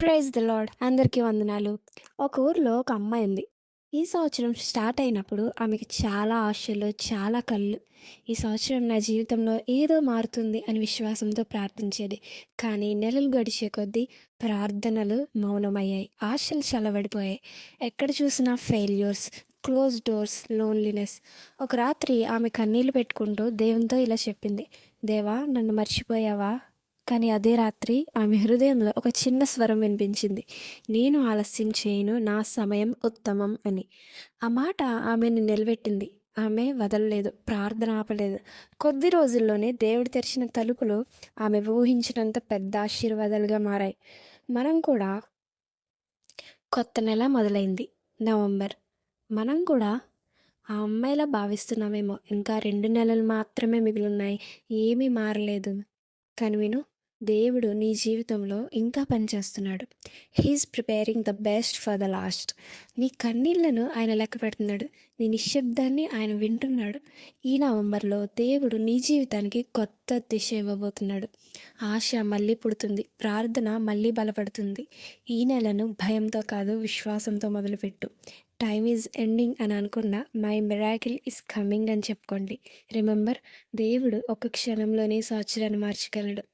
Praise the lord. అందరికీ వందనాలు. ఒక ఊర్లో ఒక అమ్మాయి ఉంది. ఈ సంవత్సరం స్టార్ట్ అయినప్పుడు ఆమెకి చాలా ఆశలు, చాలా కలలు. ఈ సంవత్సరం నా జీవితంలో ఏదో మారుతుంది అని విశ్వాసంతో ప్రార్థించేది. కానీ నెలలు గడిచే కొద్దీ ప్రార్థనలు మౌనమయ్యాయి. ఆశలు చల్లబడిపోయాయి. ఎక్కడ చూసినా ఫెయిల్యూర్స్, క్లోజ్ డోర్స్, లోన్లీనెస్. ఒక రాత్రి ఆమె కన్నీళ్లు పెట్టుకుంటూ దేవునితో ఇలా చెప్పింది, దేవా నన్ను మర్చిపోయావా? కానీ అదే రాత్రి ఆమె హృదయంలో ఒక చిన్న స్వరం వినిపించింది. నేను ఆలస్యం చేయను, నా సమయం ఉత్తమం అని. ఆ మాట ఆమెను నిలబెట్టింది. ఆమె వదలలేదు, ప్రార్థన ఆపలేదు. కొద్ది రోజుల్లోనే దేవుడు తెరిచిన తలుపులు ఆమె ఊహించినంత పెద్ద ఆశీర్వాదాలుగా మారాయి. మనం కూడా కొత్త నెల మొదలైంది, నవంబర్. మనం కూడా ఆ అమ్మాయిలా భావిస్తున్నామేమో, ఇంకా 2 నెలలు మాత్రమే మిగిలిన్నాయి, ఏమీ మారలేదు. కానీ విను, దేవుడు నీ జీవితంలో ఇంకా పనిచేస్తున్నాడు. He's preparing the best for the last. నీ కన్నీళ్లను ఆయన లెక్క పెడుతున్నాడు. నీ నిశ్శబ్దాన్ని ఆయన వింటున్నాడు. ఈ నవంబర్లో దేవుడు నీ జీవితానికి కొత్త దిశ ఇవ్వబోతున్నాడు. ఆశ మళ్ళీ పుడుతుంది, ప్రార్థన మళ్ళీ బలపడుతుంది. ఈ నెలను భయంతో కాదు, విశ్వాసంతో మొదలుపెట్టు. టైమ్ ఈజ్ ఎండింగ్ అని అనుకున్న మై మిరాకిల్ ఈస్ కమింగ్ అని చెప్పుకోండి. రిమెంబర్, దేవుడు ఒక క్షణంలోనే సంవత్సరాన్ని మార్చగలడు.